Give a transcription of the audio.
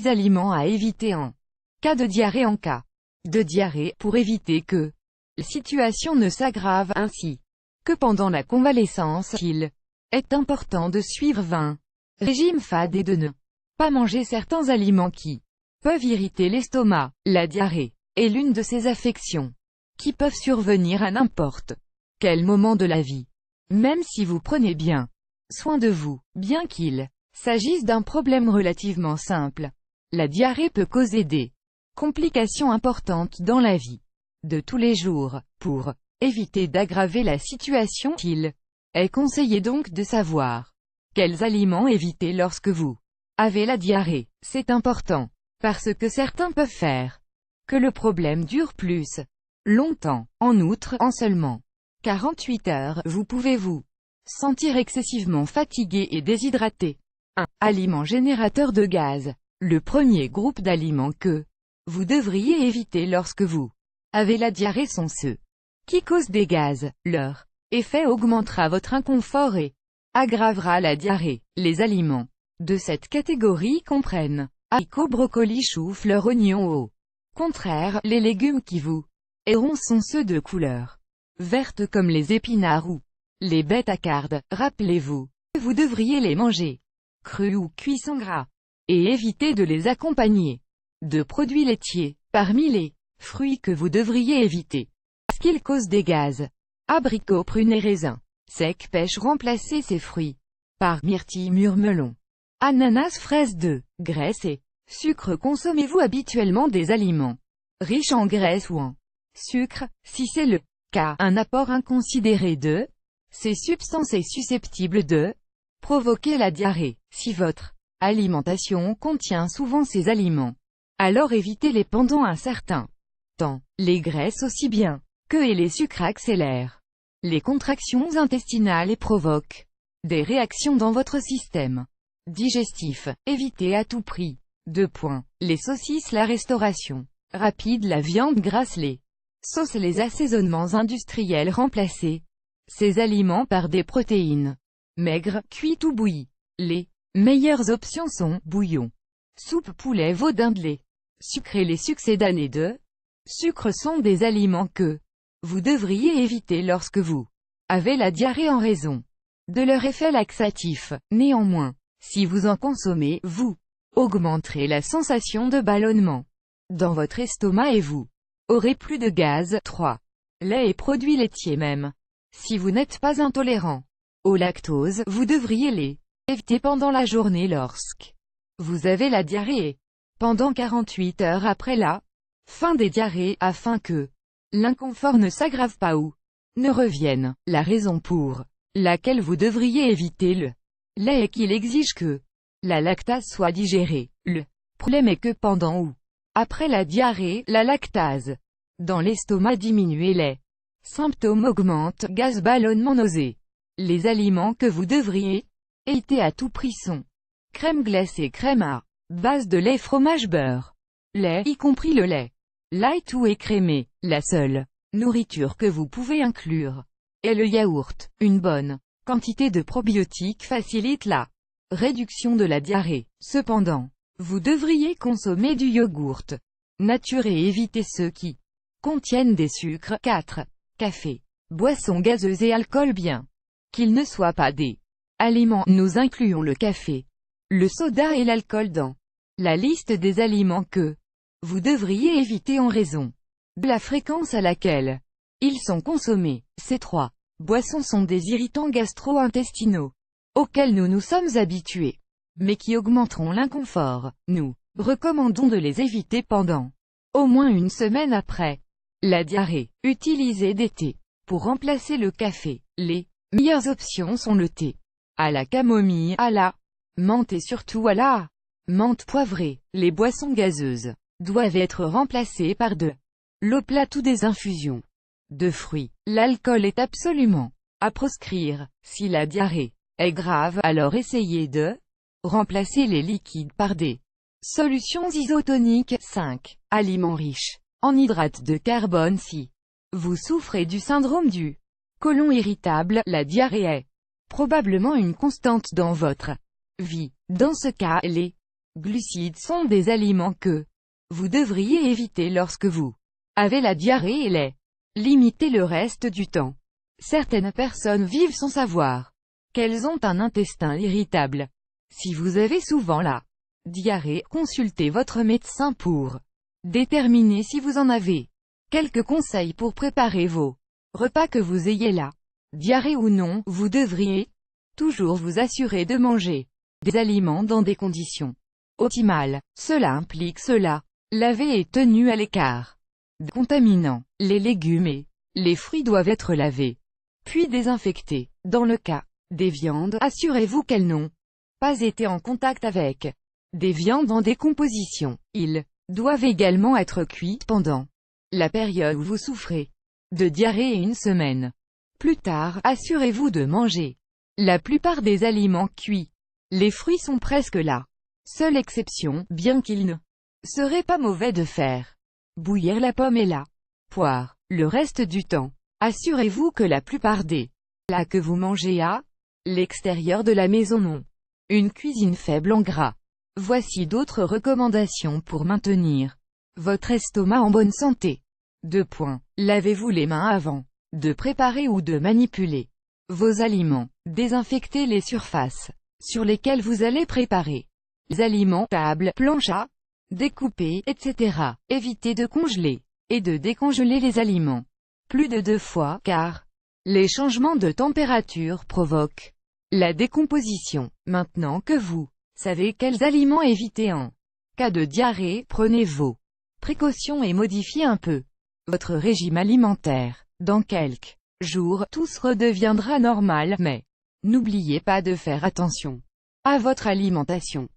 les aliments à éviter en cas de diarrhée. En cas de diarrhée, pour éviter que la situation ne s'aggrave, ainsi que pendant la convalescence, il est important de suivre un régime fade et de ne pas manger certains aliments qui peuvent irriter l'estomac. La diarrhée est l'une de ces affections qui peuvent survenir à n'importe quel moment de la vie. Même si vous prenez bien soin de vous, bien qu'il s'agisse d'un problème relativement simple, la diarrhée peut causer des complications importantes dans la vie de tous les jours. Pour éviter d'aggraver la situation, il est conseillé donc de savoir quels aliments éviter lorsque vous avez la diarrhée. C'est important, parce que certains peuvent faire que le problème dure plus longtemps. En outre, en seulement 48 heures, vous pouvez vous sentir excessivement fatigué et déshydraté. 1. Aliments générateurs de gaz. Le premier groupe d'aliments que vous devriez éviter lorsque vous avez la diarrhée sont ceux qui causent des gaz. Leur effet augmentera votre inconfort et aggravera la diarrhée. Les aliments de cette catégorie comprennent haricots, brocolis, choux-fleurs, oignons. Au contraire, les légumes qui vous aideront sont ceux de couleur verte comme les épinards ou les bêtes à cardes. Rappelez-vous, vous devriez les manger crus ou cuits sans gras, et éviter de les accompagner de produits laitiers. Parmi les fruits que vous devriez éviter, parce qu'ils causent des gaz: abricots, prunes et raisins secs. Pêche. Remplacez ces fruits par myrtilles, mûres, melons, ananas, fraises. 2. Graisse et sucre. Consommez-vous habituellement des aliments riches en graisse ou en sucre? Si c'est le cas, un apport inconsidéré de ces substances est susceptible de provoquer la diarrhée. Si votre alimentation contient souvent ces aliments, alors évitez-les pendant un certain temps. Les graisses aussi bien que et les sucres accélèrent les contractions intestinales et provoquent des réactions dans votre système digestif. Évitez à tout prix. 2. Les saucisses, la restauration rapide, la viande grasse, les sauces, les assaisonnements industriels. Remplacez ces aliments par des protéines maigres, cuites ou bouillies. Les meilleures options sont bouillon, soupe, poulet, veau, dinde. Les sucrés, les succédanés de sucre sont des aliments que vous devriez éviter lorsque vous avez la diarrhée en raison de leur effet laxatif. Néanmoins, si vous en consommez, vous augmenterez la sensation de ballonnement dans votre estomac et vous aurez plus de gaz. 3. Lait et produits laitiers. Même si vous n'êtes pas intolérant au lactose, vous devriez les éviter pendant la journée lorsque vous avez la diarrhée et pendant 48 heures après la fin des diarrhées, afin que l'inconfort ne s'aggrave pas ou ne revienne. La raison pour laquelle vous devriez éviter le lait est qu'il exige que la lactase soit digérée. Le problème est que pendant ou après la diarrhée, la lactase dans l'estomac diminue et les symptômes augmentent: gaz, ballonnement, nausées. Les aliments que vous devriez éviter à tout prix sont crème glacée, crème à base de lait, fromage, beurre, lait, y compris le lait light ou écrémé. La seule nourriture que vous pouvez inclure est le yaourt. Une bonne quantité de probiotiques facilite la réduction de la diarrhée. Cependant, vous devriez consommer du yogourt nature et éviter ceux qui contiennent des sucres. 4. Café, boissons gazeuses et alcool. Bien qu'ils ne soient pas des aliments, nous incluons le café, le soda et l'alcool dans la liste des aliments que vous devriez éviter en raison de la fréquence à laquelle ils sont consommés. Ces 3 boissons sont des irritants gastro-intestinaux auxquels nous nous sommes habitués, mais qui augmenteront l'inconfort. Nous recommandons de les éviter pendant au moins une semaine après la diarrhée. Utilisez des thés pour remplacer le café. Les meilleures options sont le thé à la camomille, à la menthe et surtout à la menthe poivrée. Les boissons gazeuses doivent être remplacées par de l'eau plate ou des infusions de fruits. L'alcool est absolument à proscrire. Si la diarrhée est grave, alors essayez de remplacer les liquides par des solutions isotoniques. 5. Aliments riches en hydrates de carbone. Si vous souffrez du syndrome du côlon irritable, la diarrhée est probablement une constante dans votre vie. Dans ce cas, les glucides sont des aliments que vous devriez éviter lorsque vous avez la diarrhée et les limiter le reste du temps. Certaines personnes vivent sans savoir qu'elles ont un intestin irritable. Si vous avez souvent la diarrhée, consultez votre médecin pour déterminer si vous en avez. Quelques conseils pour préparer vos repas. Que vous ayez la diarrhée ou non, vous devriez toujours vous assurer de manger des aliments dans des conditions optimales. Cela implique laver et tenu à l'écart des contaminants. Les légumes et les fruits doivent être lavés, puis désinfectés. Dans le cas des viandes, assurez-vous qu'elles n'ont pas été en contact avec des viandes en décomposition. Ils doivent également être cuits pendant la période où vous souffrez de diarrhée et une semaine plus tard, assurez-vous de manger la plupart des aliments cuits. Les fruits sont presque la seule exception, bien qu'il ne serait pas mauvais de faire bouillir la pomme et la poire. Le reste du temps, assurez-vous que la plupart des plats que vous mangez à l'extérieur de la maison ont une cuisine faible en gras. Voici d'autres recommandations pour maintenir votre estomac en bonne santé. 2 points. Lavez-vous les mains avant de préparer ou de manipuler vos aliments. Désinfectez les surfaces sur lesquelles vous allez préparer les aliments, tables, planches à découper, etc. Évitez de congeler et de décongeler les aliments plus de 2 fois, car les changements de température provoquent la décomposition. Maintenant que vous savez quels aliments éviter en cas de diarrhée, prenez vos précautions et modifiez un peu votre régime alimentaire. Dans quelques jours, tout redeviendra normal, mais n'oubliez pas de faire attention à votre alimentation.